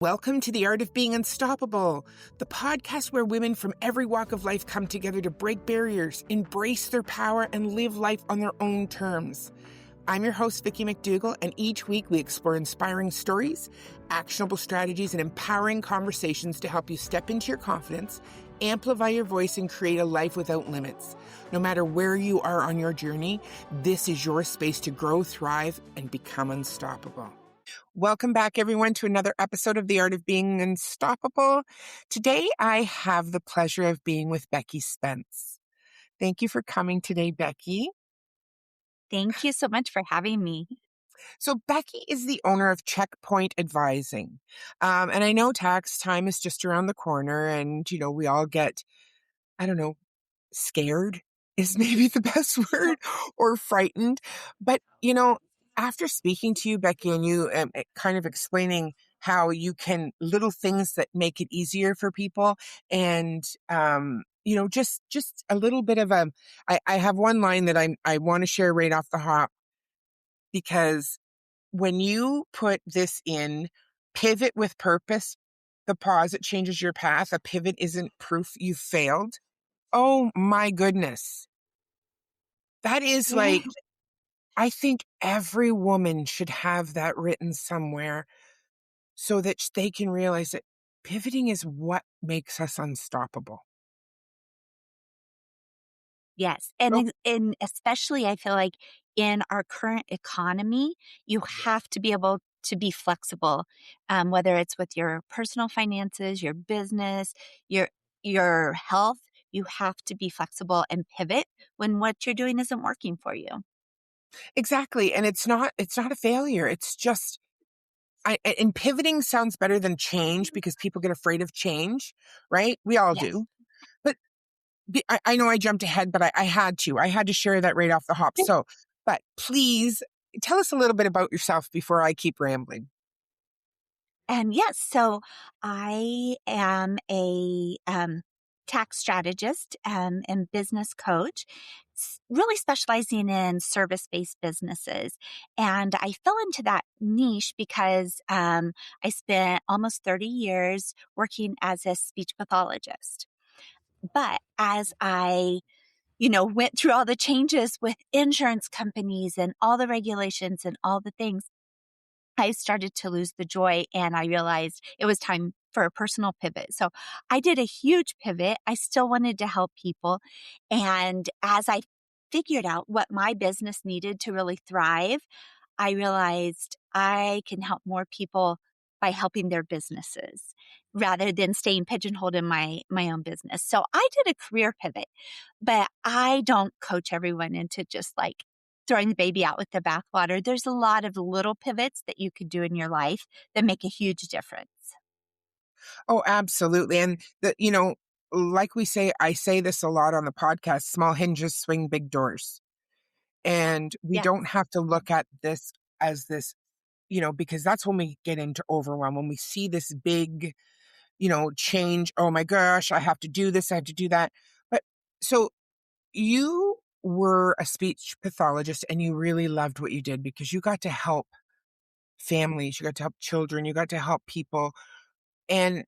Welcome to The Art of Being Unstoppable, the podcast where women from every walk of life come together to break barriers, embrace their power, and live life on their own terms. I'm your host, Vicki McDougall, and each week we explore inspiring stories, actionable strategies, and empowering conversations to help you step into your confidence, amplify your voice, and create a life without limits. No matter where you are on your journey, this is your space to grow, thrive, and become unstoppable. Welcome back, everyone, to another episode of The Art of Being Unstoppable. Today, I have the pleasure of being with Becky Spence. Thank you for coming today, Becky. Thank you so much for having me. So Becky is the owner of Checkpoint Advising. And I know tax time is just around the corner and, we all get, scared is maybe the best word, or frightened. But, after speaking to you, Becky, and you kind of explaining how you can little things that make it easier for people and, just a little bit of I have one line that I want to share right off the hop, because when you put this in pivot with purpose, the pause, it changes your path. A pivot isn't proof you failed. Oh my goodness. That is like, I think every woman should have that written somewhere so that they can realize that pivoting is what makes us unstoppable. Yes. Oh, And especially I feel like in our current economy, you have to be able to be flexible, whether it's with your personal finances, your business, your health. You have to be flexible and pivot when what you're doing isn't working for you. exactly. And it's not a failure. It's just, and pivoting sounds better than change because people get afraid of change, right? We all Yes. do. But I know I jumped ahead, but I had to. I had to share that right off the hop. So, but please tell us a little bit about yourself before I keep rambling. And yes, so I am a tax strategist and business coach, really specializing in service based businesses. And I fell into that niche because I spent almost 30 years working as a speech pathologist. But as I went through all the changes with insurance companies and all the regulations and all the things, I started to lose the joy and I realized it was time for a personal pivot. So I did a huge pivot. I still wanted to help people. And as I figured out what my business needed to really thrive, I realized I can help more people by helping their businesses rather than staying pigeonholed in my own business. So I did a career pivot, but I don't coach everyone into just like throwing the baby out with the bathwater. There's a lot of little pivots that you could do in your life that make a huge difference. Oh, absolutely. And like I say this a lot on the podcast, small hinges swing big doors. And we Yeah. don't have to look at this as this, because that's when we get into overwhelm, when we see this big, change. Oh my gosh, I have to do this, I have to do that. But so you were a speech pathologist and you really loved what you did because you got to help families, you got to help children, you got to help people. And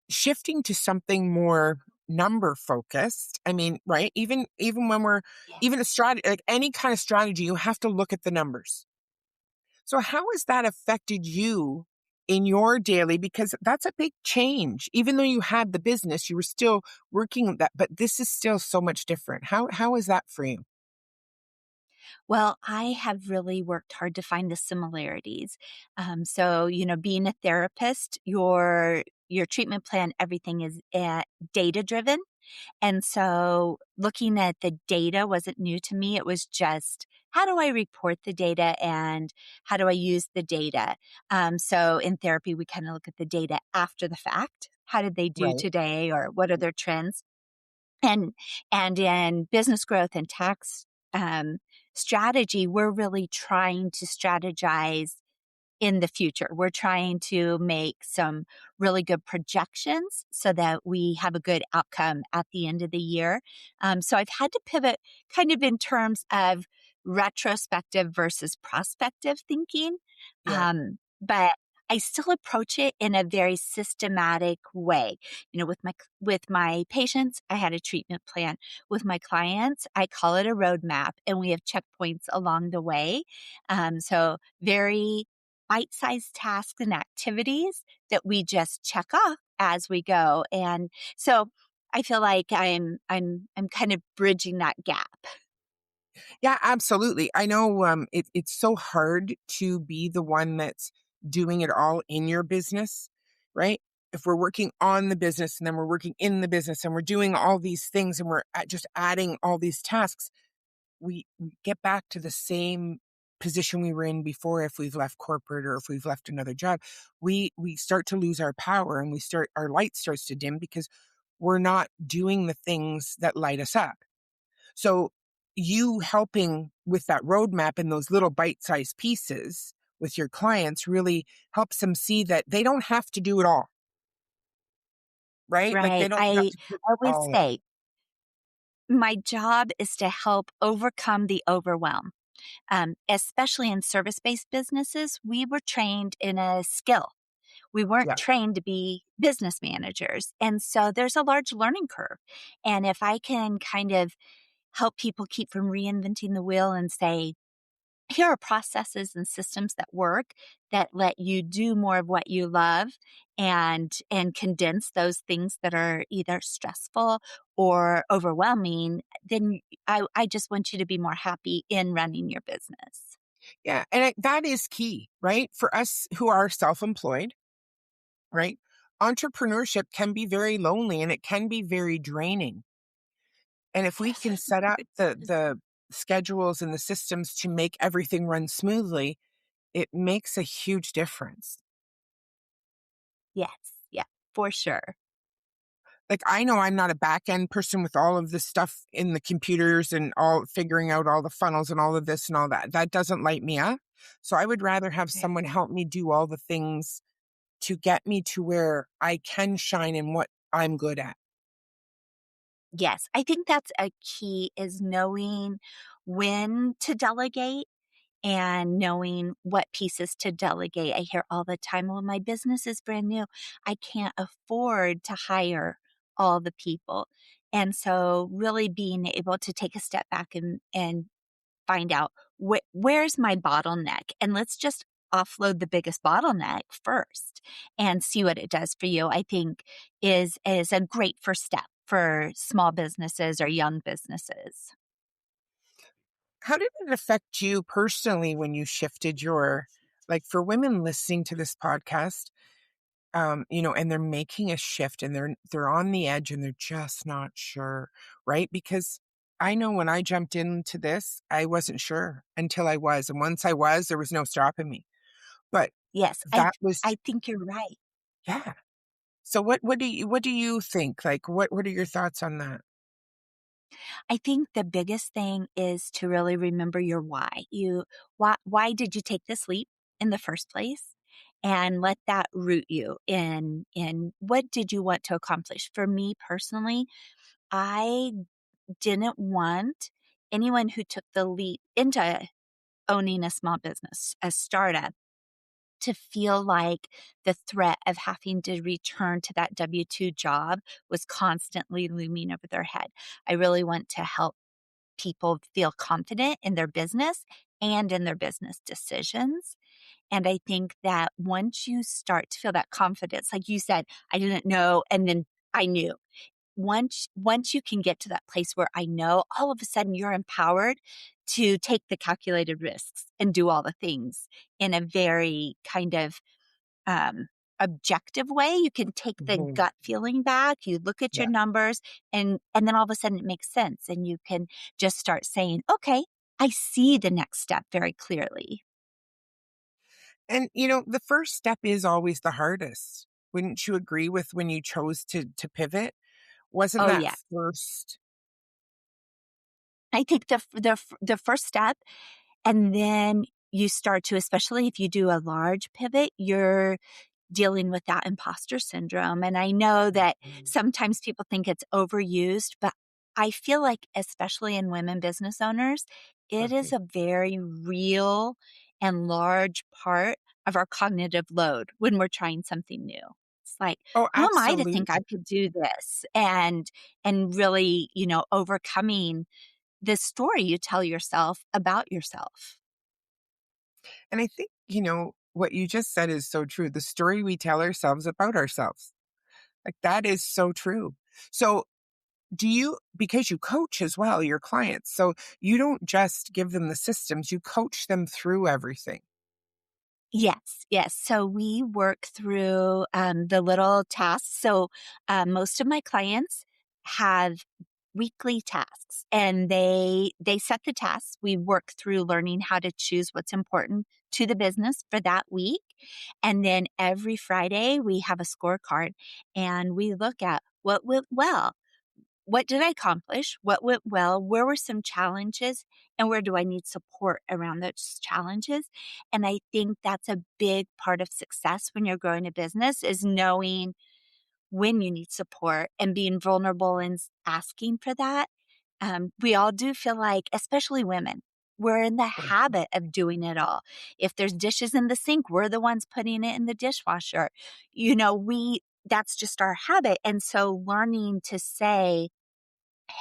shifting to something more number focused. I mean, right? Even when we're Yeah. even a strategy, like any kind of strategy, you have to look at the numbers. So how has that affected you in your daily? Because that's a big change. Even though you had the business, you were still working that, but this is still so much different. How is that for you? Well, I have really worked hard to find the similarities. So, being a therapist, your treatment plan, everything is data driven. And so looking at the data wasn't new to me. It was just, how do I report the data and how do I use the data? So in therapy, we kind of look at the data after the fact. How did they do Right. today or what are their trends? And and in business growth and tax um, strategy, we're really trying to strategize in the future. We're trying to make some really good projections so that we have a good outcome at the end of the year. So I've had to pivot kind of in terms of retrospective versus prospective thinking. Yeah. But I still approach it in a very systematic way. You know, with my patients, I had a treatment plan. With my clients, I call it a roadmap, and we have checkpoints along the way. So very bite-sized tasks and activities that we just check off as we go. And so I feel like I'm kind of bridging that gap. Yeah, absolutely. I know it's so hard to be the one that's doing it all in your business, right? If we're working on the business and then we're working in the business and we're doing all these things and just adding all these tasks, we get back to the same position we were in before if we've left corporate or if we've left another job. We start to lose our power and our light starts to dim because we're not doing the things that light us up. So you helping with that roadmap and those little bite-sized pieces with your clients really helps them see that they don't have to do it all, right? Like they Right. don't have I to put always all in. say my job is to help overcome the overwhelm. Especially in service based businesses, we were trained in a skill. We weren't Yeah. trained to be business managers. And so there's a large learning curve. And if I can kind of help people keep from reinventing the wheel and say, here are processes and systems that work that let you do more of what you love and condense those things that are either stressful or overwhelming, then I just want you to be more happy in running your business. Yeah. And that is key, right? For us who are self-employed, right? Entrepreneurship can be very lonely and it can be very draining. And if we Yes. can set up the schedules and the systems to make everything run smoothly, it makes a huge difference. Yes. Yeah, for sure. Like, I know I'm not a back end person with all of this stuff in the computers and all figuring out all the funnels and all of this and all that. That doesn't light me up. So I would rather have someone help me do all the things to get me to where I can shine in what I'm good at. Yes, I think that's a key is knowing when to delegate and knowing what pieces to delegate. I hear all the time, well, my business is brand new. I can't afford to hire all the people. And so really being able to take a step back and find out where's my bottleneck and let's just offload the biggest bottleneck first and see what it does for you. I think is a great first step for small businesses or young businesses. How did it affect you personally when you shifted like for women listening to this podcast, and they're making a shift and they're on the edge and they're just not sure, right? Because I know when I jumped into this, I wasn't sure until I was. And once I was, there was no stopping me. But Yes, that was, I think you're right. yeah. So what do you think? Like what are your thoughts on that? I think the biggest thing is to really remember your why. Why did you take this leap in the first place? And let that root you in what did you want to accomplish? For me personally, I didn't want anyone who took the leap into owning a small business, a startup, to feel like the threat of having to return to that W 2 job was constantly looming over their head. I really want to help people feel confident in their business and in their business decisions. And I think that once you start to feel that confidence, like you said, I didn't know, and then I knew. Once you can get to that place where I know, all of a sudden you're empowered to take the calculated risks and do all the things in a very kind of um, objective way. You can take the Mhm. gut feeling back. You look at your Yeah. numbers, and then all of a sudden it makes sense, and you can just start saying, "Okay, I see the next step very clearly." And the first step is always the hardest. Wouldn't you agree with when you chose to pivot? Wasn't Oh that yeah, first? I think the first step, and then you start to, especially if you do a large pivot, you're dealing with that imposter syndrome. And I know that sometimes people think it's overused, but I feel like, especially in women business owners, it is Okay. a very real and large part of our cognitive load when we're trying something new. It's like, Oh, who am I to think I absolutely. could do this? And really, overcoming this story you tell yourself about yourself. And I think, what you just said is so true. The story we tell ourselves about ourselves. Like that is so true. So do you, because you coach as well, your clients, so you don't just give them the systems, you coach them through everything. Yes, yes. So we work through the little tasks. So most of my clients have weekly tasks, and they set the tasks. We work through learning how to choose what's important to the business for that week, and then every Friday we have a scorecard, and we look at what went well, what did I accomplish? What went well? Where were some challenges? And where do I need support around those challenges? And I think that's a big part of success when you're growing a business is knowing when you need support and being vulnerable and asking for that. We all do feel like, especially women, we're in the habit of doing it all. If there's dishes in the sink, we're the ones putting it in the dishwasher. That's just our habit. And so learning to say,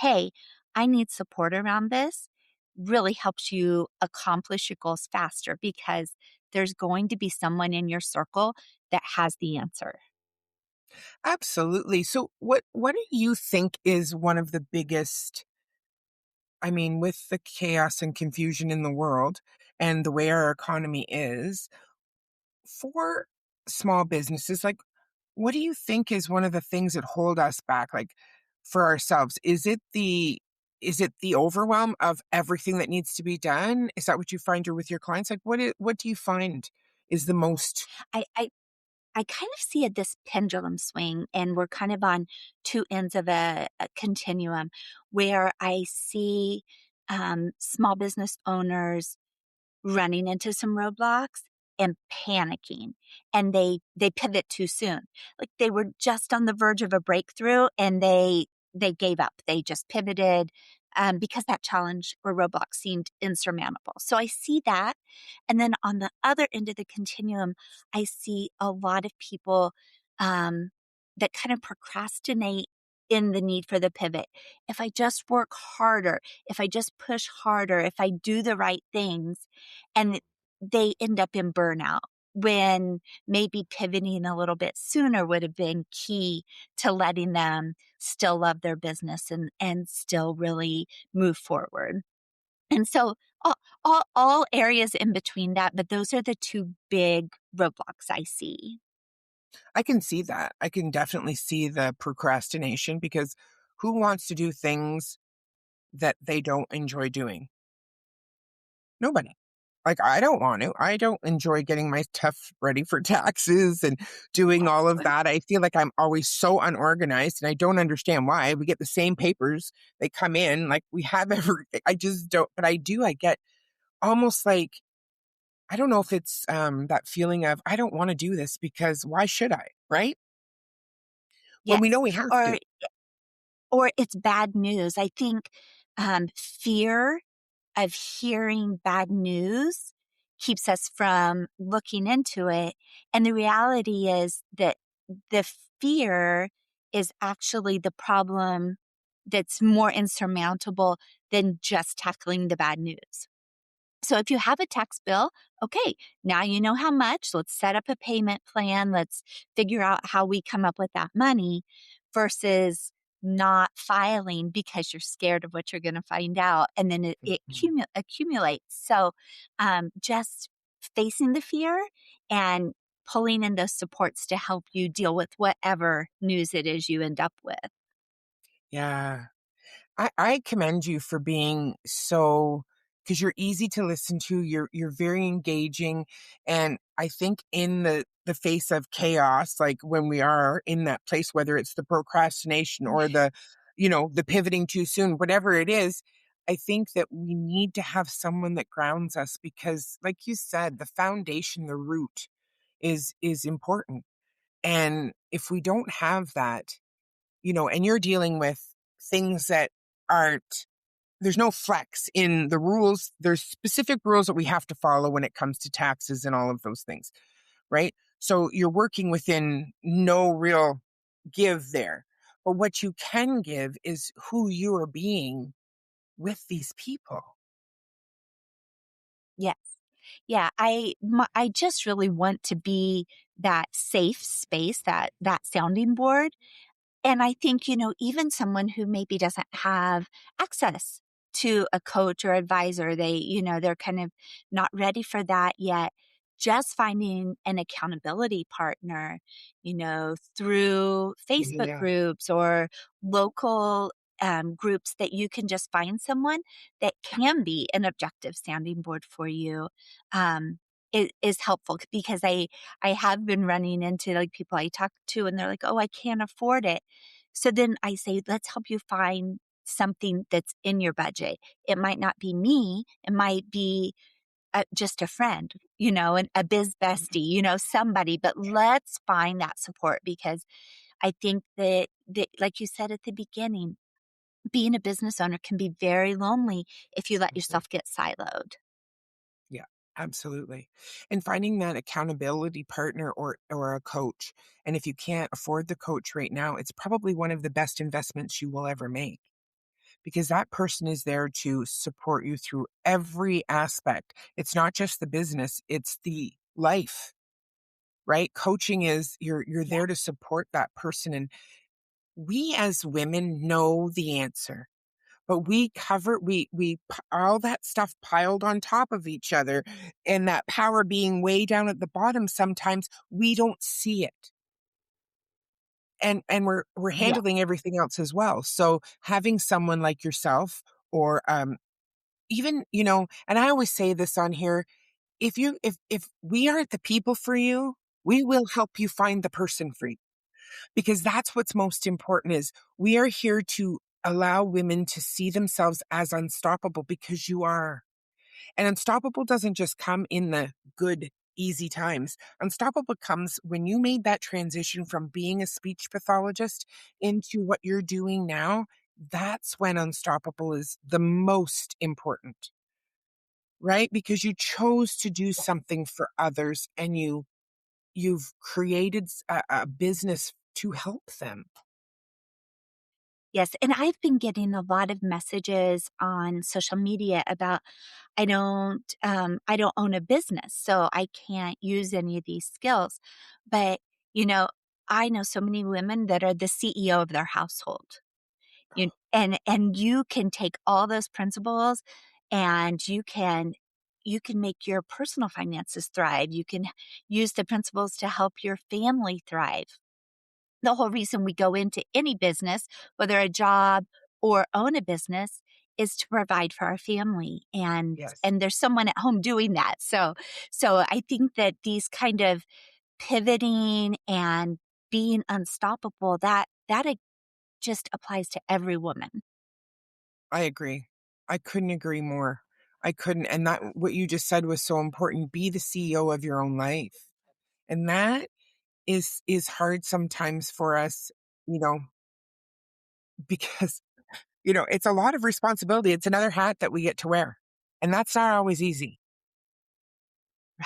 hey, I need support around this really helps you accomplish your goals faster because there's going to be someone in your circle that has the answer. Absolutely. So what do you think is one of the biggest, I mean, with the chaos and confusion in the world and the way our economy is, for small businesses, like what do you think is one of the things that hold us back, like for ourselves? Is it the overwhelm of everything that needs to be done? Is that what you find with your clients? Like what do you find is the most I, I, I kind of see this pendulum swing, and we're kind of on two ends of a continuum where I see small business owners running into some roadblocks and panicking, and they pivot too soon. Like they were just on the verge of a breakthrough and they gave up. They just pivoted because that challenge or roadblock seemed insurmountable. So I see that. And then on the other end of the continuum, I see a lot of people um, that kind of procrastinate in the need for the pivot. If I just work harder, if I just push harder, if I do the right things, and they end up in burnout when maybe pivoting a little bit sooner would have been key to letting them still love their business and still really move forward. And so all areas in between that, but those are the two big roadblocks I see. I can see that. I can definitely see the procrastination because who wants to do things that they don't enjoy doing? Nobody. Like, I don't want to. I don't enjoy getting my stuff ready for taxes and doing all of that. I feel like I'm always so unorganized and I don't understand why. We get the same papers, they come in, like we have everything. I just don't, but I do. I get almost like, I don't know if it's that feeling of, I don't want to do this because why should I? Right? When we know Yes. we have to. Or it's bad news. I think fear of hearing bad news keeps us from looking into it. And the reality is that the fear is actually the problem that's more insurmountable than just tackling the bad news. So if you have a tax bill, okay, now you know how much. Let's set up a payment plan. Let's figure out how we come up with that money versus not filing because you're scared of what you're going to find out. And then it accumulates. So just facing the fear and pulling in those supports to help you deal with whatever news it is you end up with. Yeah. I commend you for being so, because you're easy to listen to. You're very engaging, and I think in the face of chaos, like when we are in that place, whether it's the procrastination or the pivoting too soon, whatever it is, I think that we need to have someone that grounds us because, like you said, the foundation, the root, is important. And if we don't have that, and you're dealing with things that aren't, there's no flex in the rules. There's specific rules that we have to follow when it comes to taxes and all of those things. right? So you're working within no real give there. But what you can give is who you are being with these people. Yes. Yeah, I just really want to be that safe space, that sounding board. And I think, even someone who maybe doesn't have access to a coach or advisor, they're kind of not ready for that yet. Just finding an accountability partner, through Facebook Yeah. groups or local groups that you can just find someone that can be an objective sounding board for you. Um, is helpful because I have been running into like people I talk to and they're like, oh, I can't afford it. So then I say, let's help you find something that's in your budget. It might not be me. It might be just a friend, and a biz bestie, somebody, but let's find that support because I think that, like you said at the beginning, being a business owner can be very lonely if you let Mhm. yourself get siloed. Yeah, absolutely. And finding that accountability partner or a coach. And if you can't afford the coach right now, it's probably one of the best investments you will ever make because that person is there to support you through every aspect. It's not just the business, it's the life, right? Coaching is you're Yeah. there to support that person, and we as women know the answer. But we cover all that stuff piled on top of each other, and that power being way down at the bottom, sometimes we don't see it. And we're Yeah. handling everything else as well. So having someone like yourself or even, and I always say this on here, if we aren't the people for you, we will help you find the person for you. Because that's what's most important is we are here to allow women to see themselves as unstoppable because you are. And unstoppable doesn't just come in the good, easy times. Unstoppable comes when you made that transition from being a speech pathologist into what you're doing now. That's when unstoppable is the most important, right? Because you chose to do something for others and you've created a business to help them. Yes, and I've been getting a lot of messages on social media about I don't own a business, so I can't use any of these skills. But, you know, I know so many women that are the CEO of their household. And you can take all those principles and you can make your personal finances thrive. You can use the principles to help your family thrive. The whole reason we go into any business, whether a job or own a business, is to provide for our family and Yes. and there's someone at home doing that. So I think that these kind of pivoting and being unstoppable, that it just applies to every woman. I agree. I couldn't agree more. I couldn't. And that, what you just said was so important. Be the CEO of your own life. And that is hard sometimes for us, you know, because, it's a lot of responsibility. It's another hat that we get to wear. And that's not always easy.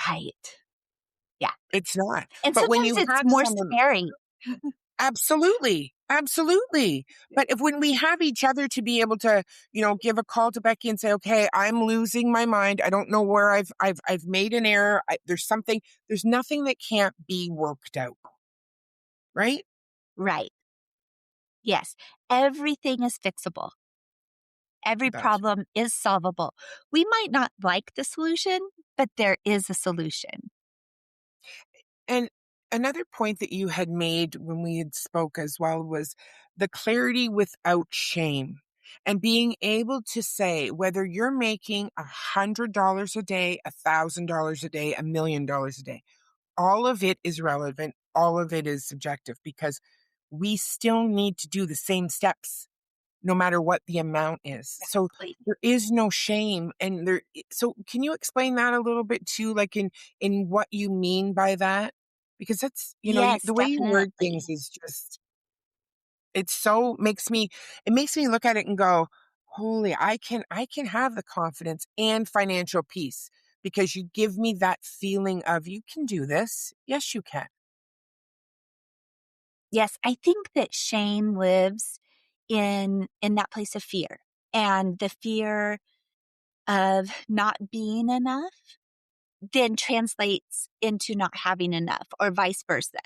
Right. Yeah. It's not. And But when sometimes you it's have more someone, scary. absolutely, absolutely. But if when we have each other to be able to, give a call to Becky and say, okay, I'm losing my mind. I don't know where I've made an error. There's nothing that can't be worked out. Right? Right. Yes. Everything is fixable. Every That's problem is solvable. We might not like the solution, but there is a solution. And another point that you had made when we had spoke as well was the clarity without shame and being able to say whether you're making $100 a day, $1,000 a day, $1,000,000 a day, all of it is relevant. All of it is subjective because we still need to do the same steps no matter what the amount is. So Exactly. there is no shame and so can you explain that a little bit too, like in what you mean by that? Because that's, Yes, the way you word things definitely. is just it's so it makes me look at it and go, holy, I can have the confidence and financial peace because you give me that feeling of you can do this. Yes, you can. Yes, I think that shame lives in that place of fear, and the fear of not being enough then translates into not having enough or vice versa.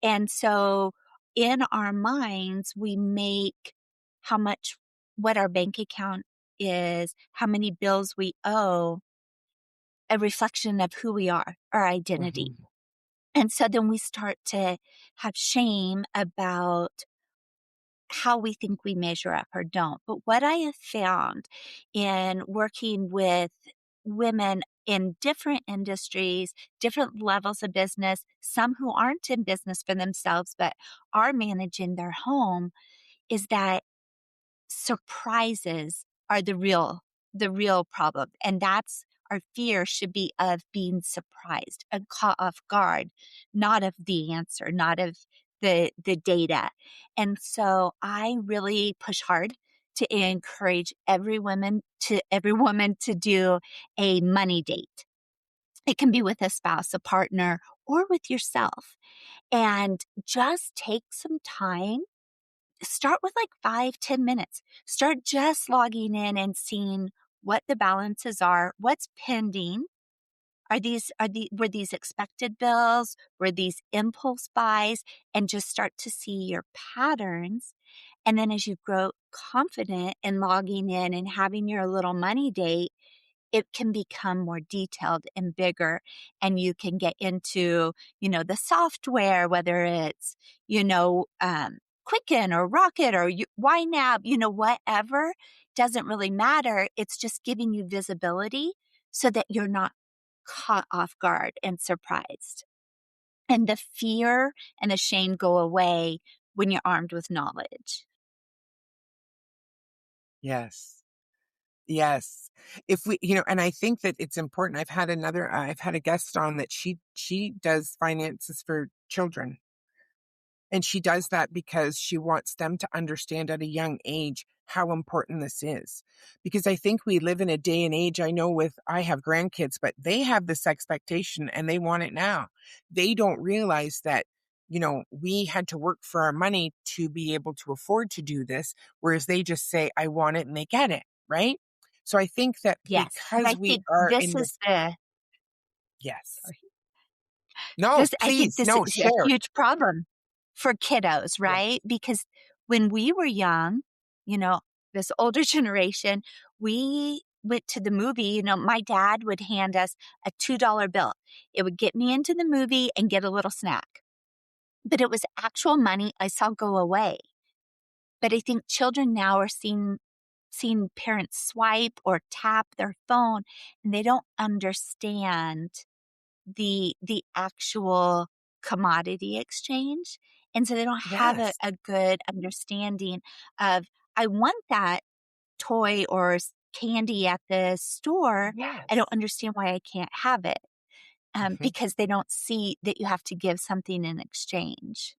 And so in our minds, we make how much what our bank account is, how many bills we owe, a reflection of who we are, our identity. Mhm. And so then we start to have shame about how we think we measure up or don't. But what I have found in working with women in different industries, different levels of business, some who aren't in business for themselves, but are managing their home, is that surprises are the real problem. And that's our fear should be of being surprised and caught off guard, not of the answer, not of the data. And so I really push hard to encourage every woman to do a money date. It can be with a spouse, a partner, or with yourself. And just take some time. Start with like 5-10 minutes. Start just logging in and seeing what the balances are, what's pending. Were these expected bills? Were these impulse buys? And just start to see your patterns. And then as you grow confident in logging in and having your little money date, it can become more detailed and bigger, and you can get into, the software, whether it's, Quicken or Rocket or YNAB, whatever, doesn't really matter. It's just giving you visibility so that you're not caught off guard and surprised. And the fear and the shame go away when you're armed with knowledge. Yes. Yes. If we, and I think that it's important. I've had a guest on that she does finances for children. And she does that because she wants them to understand at a young age how important this is. Because I think we live in a day and age, I have grandkids, but they have this expectation and they want it now. They don't realize that, we had to work for our money to be able to afford to do this, whereas they just say, I want it and they get it, right? So I think that Yes. And because I we think are this in is this, the yes. sorry. No, This I think please, this no, is a share. huge problem for kiddos, right? Yes. Because when we were young, you know, this older generation, we went to the movie, my dad would hand us a $2 bill. It would get me into the movie and get a little snack. But it was actual money I saw go away. But I think children now are seeing parents swipe or tap their phone, and they don't understand the actual commodity exchange. And so they don't have a, Yes. a good understanding of, I want that toy or candy at the store. I Yes. don't understand why I can't have it, Mhm. because they don't see that you have to give something in exchange.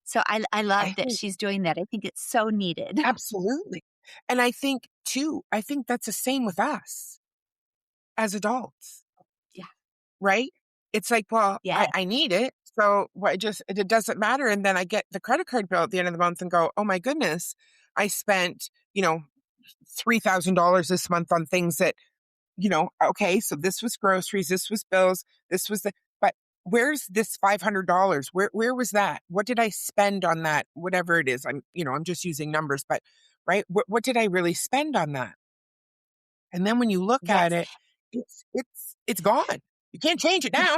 So I I love that think she's doing that. I think it's so needed. absolutely. And I think too, I think that's the same with us as adults, Yeah. right? It's like, well, I, Yes. I need it. So what it doesn't matter. And then I get the credit card bill at the end of the month and go, oh my goodness, I spent, $3,000 this month on things that, okay, so this was groceries, this was bills, this was but where's this $500? Where was that? What did I spend on that? Whatever it is. I'm just using numbers, but right. What did I really spend on that? And then when you look at Yes. it, it's gone. You can't change it now.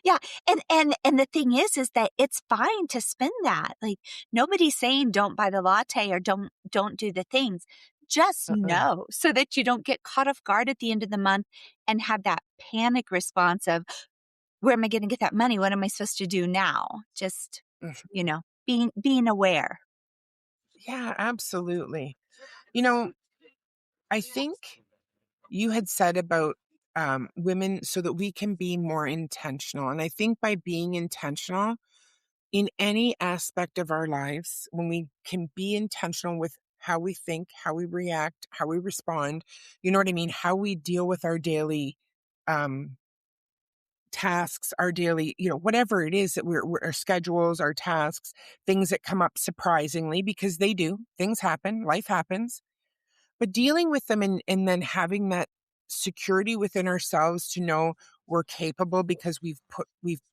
Yeah, and the thing is that it's fine to spend that. Like, nobody's saying don't buy the latte or don't do the things. Just Uh-uh. know so that you don't get caught off guard at the end of the month and have that panic response of, where am I going to get that money? What am I supposed to do now? Just, Mhm. being aware. Yeah, absolutely. You know, I think you had said about women so that we can be more intentional. And I think by being intentional in any aspect of our lives, when we can be intentional with how we think, how we react, how we respond. You know what I mean? How we deal with our daily um, tasks, our daily, whatever it is that our schedules, our tasks, things that come up surprisingly, because they do. Things happen, life happens. But dealing with them and then having that security within ourselves to know we're capable because we've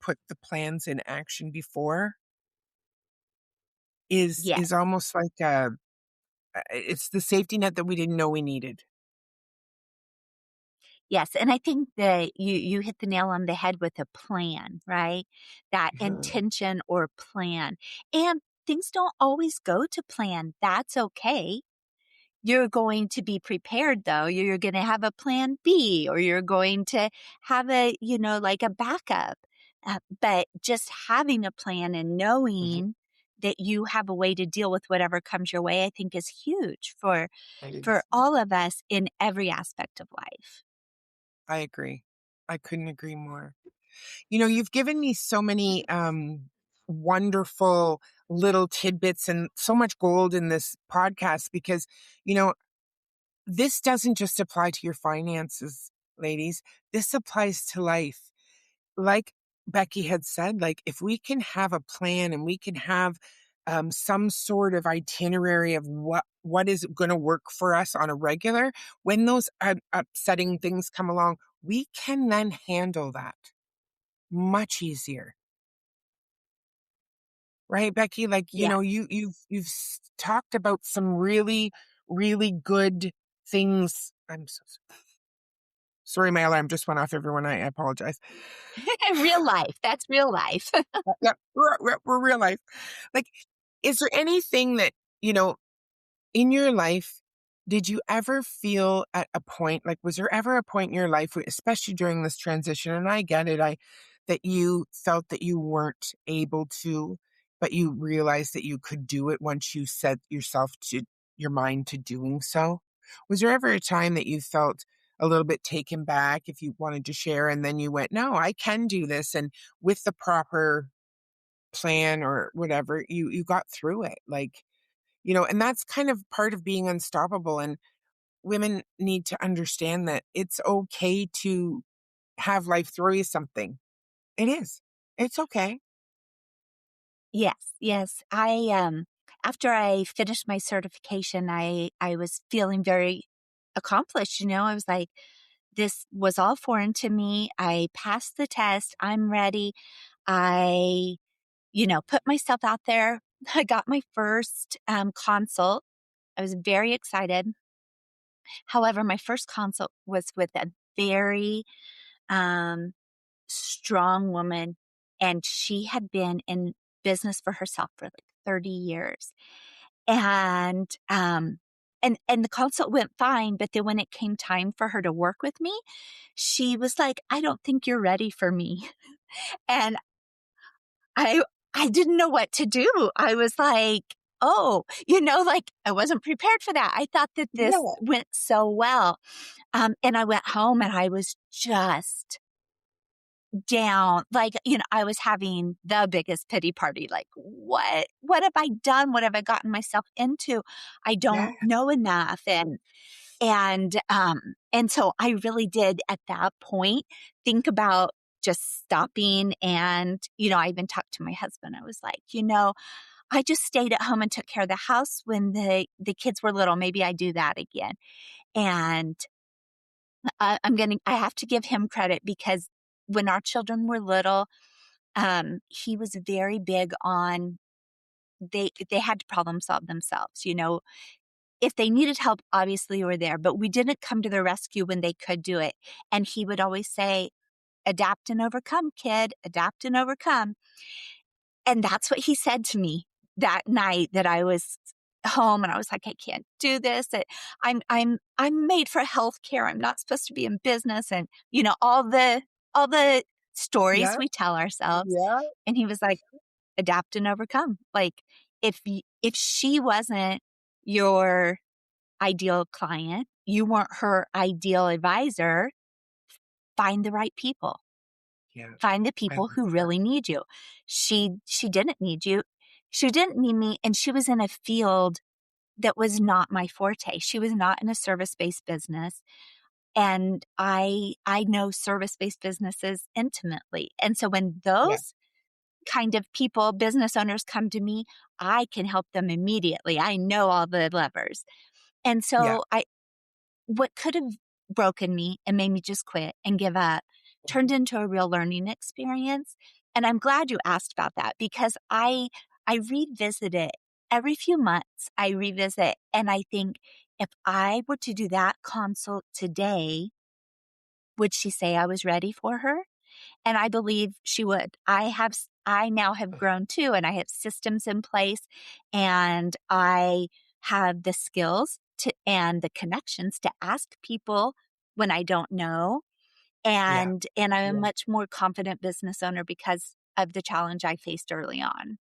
put the plans in action before is Yes. almost like it's the safety net that we didn't know we needed. Yes, and I think that you hit the nail on the head with a plan, right? That Mhm. intention or plan. And things don't always go to plan. That's okay. You're going to be prepared though. You're going to have a plan B, or you're going to have like a backup. But just having a plan and Mhm. knowing that you have a way to deal with whatever comes your way, I think is huge It for is. all of us in every aspect of life. I agree. I couldn't agree more. You've given me so many wonderful little tidbits and so much gold in this podcast because, you know, this doesn't just apply to your finances, ladies. This applies to life. Like Becky had said, like if we can have a plan and we can have some sort of itinerary of what is going to work for us on a regular, when those upsetting things come along, we can then handle that much easier. Right, Becky? Like, Yeah. talked about some really, really good things. I'm so sorry, my alarm just went off, everyone. I apologize. Real life. That's real life. Yeah, we're real life. Like, is there anything that, you know, in your life, did you ever feel at a point, like, was there ever a point in your life, especially during this transition? And I get it, that you felt that you weren't able to, but you realized that you could do it once you set your mind to doing so. Was there ever a time that you felt a little bit taken back, if you wanted to share, and then you went, no, I can do this. And with the proper plan or whatever, you got through it. Like, and that's kind of part of being unstoppable. And women need to understand that it's okay to have life throw you something. It is. It's okay. Yes, yes. After I finished my certification, I was feeling very accomplished, I was like, this was all foreign to me. I passed the test. I'm ready. I, put myself out there. I got my first consult. I was very excited. However, my first consult was with a very um, strong woman, and she had been in business for herself for like 30 years. And and the consult went fine, but then when it came time for her to work with me, she was like, "I don't think you're ready for me." And I I didn't know what to do. I was like, "Oh, like I wasn't prepared for that." I thought that this Yeah. went so well. And I went home and I was just down. Like, I was having the biggest pity party. Like, what have I done? What have I gotten myself into? I Yeah. don't know enough. And so I really did at that point think about just stopping. And, I even talked to my husband. I was like, I just stayed at home and took care of the house when the kids were little. Maybe I do that again. And I have to give him credit because when our children were little, he was very big on they had to problem solve themselves. If they needed help, obviously we're there, but we didn't come to their rescue when they could do it. And he would always say, adapt and overcome, kid, adapt and overcome. And that's what he said to me that night that I was home and I was like, I can't do this. I'm made for healthcare. I'm not supposed to be in business. And, all the stories Yeah. we tell ourselves. Yeah. And he was like, adapt and overcome. Like if she wasn't your ideal client, you weren't her ideal advisor, find the right people. Yeah. Find the I people love who that. really need you. She didn't need you. She didn't need me, and she was in a field that was not my forte. She was not in a service-based business, and I know service-based businesses intimately. And so when Yeah. those kind of people, business owners come to me, I can help them immediately. I know all the levers. And Yeah. so what could have broken me and made me just quit and give up turned into a real learning experience. And I'm glad you asked about that because I revisit it every few months. I revisit and I think if I were to do that consult today, would she say I was ready for her? And I believe she would. I now have grown too, and I have systems in place, and I have the skills to and the connections to ask people when I don't know, Yeah. and I'm a much more confident business owner because of the challenge I faced early on.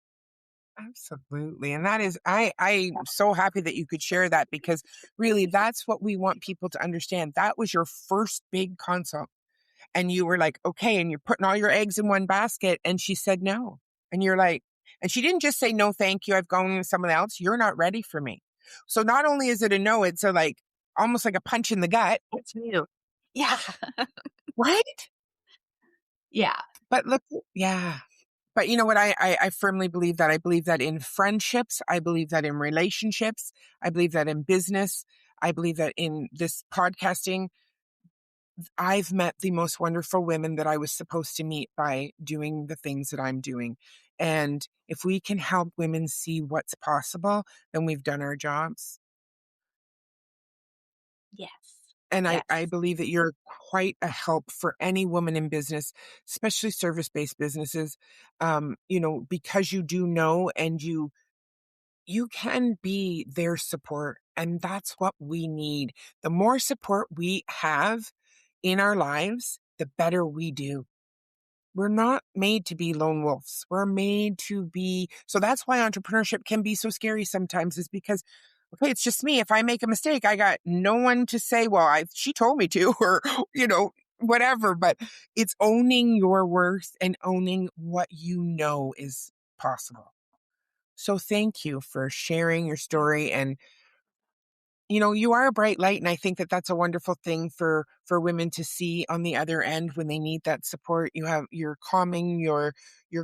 Absolutely. And that is, I'm so happy that you could share that because really that's what we want people to understand. That was your first big consult. And you were like, okay, and you're putting all your eggs in one basket. And she said no. And you're like, and she didn't just say, no, thank you. I've gone with someone else. You're not ready for me. So not only is it a no, it's a like, almost like a punch in the gut. It's you. Yeah. Right? Yeah. But look, yeah. But you know what? I firmly believe that. I believe that in friendships. I believe that in relationships. I believe that in business. I believe that in this podcasting. I've met the most wonderful women that I was supposed to meet by doing the things that I'm doing. And if we can help women see what's possible, then we've done our jobs. Yes. And I Yes. believe that you're quite a help for any woman in business, especially service-based businesses. Because you do know and you can be their support. And that's what we need. The more support we have in our lives, the better we do. We're not made to be lone wolves. We're made to be. So that's why entrepreneurship can be so scary sometimes is because, okay, it's just me. If I make a mistake, I got no one to say, well, she told me to, or, whatever. But it's owning your worth and owning what you know is possible. So thank you for sharing your story. And you are a bright light, and I think that that's a wonderful thing for women to see on the other end when they need that support. You're calming, you're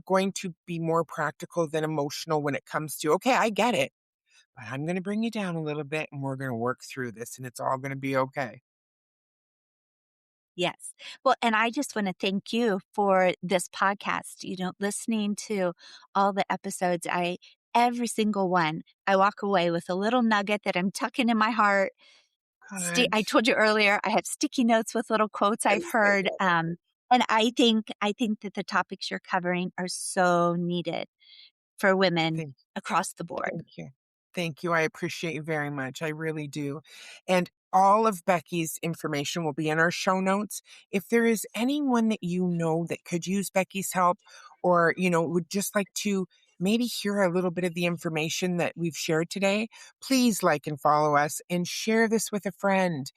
going to be more practical than emotional when it comes to, okay, I get it, but I'm going to bring you down a little bit and we're going to work through this and it's all going to be okay. Yes. Well, and I just want to thank you for this podcast, listening to all the episodes. Every single one, I walk away with a little nugget that I'm tucking in my heart. Good. I told you earlier, I have sticky notes with little quotes I've heard. And I think that the topics you're covering are so needed for women Thank across the board. Thank you. Thank you. I appreciate you very much. I really do. And all of Becky's information will be in our show notes. If there is anyone that you know that could use Becky's help or, would just like to maybe hear a little bit of the information that we've shared today, please like and follow us and share this with a friend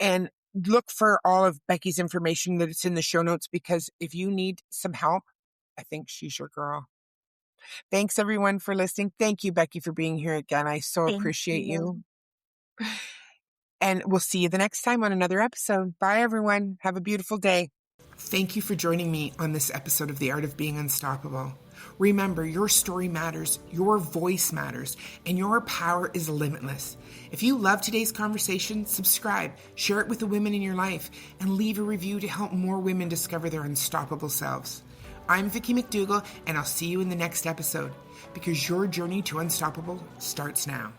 and look for all of Becky's information that it's in the show notes because if you need some help, I think she's your girl. Thanks everyone for listening. Thank you, Becky, for being here again. I so Thank appreciate you. you. And we'll see you the next time on another episode. Bye, everyone. Have a beautiful day. Thank you for joining me on this episode of The Art of Being Unstoppable. Remember, your story matters, your voice matters, and your power is limitless. If you love today's conversation, subscribe, share it with the women in your life, and leave a review to help more women discover their unstoppable selves. I'm Vicki McDougall, and I'll see you in the next episode because your journey to unstoppable starts now.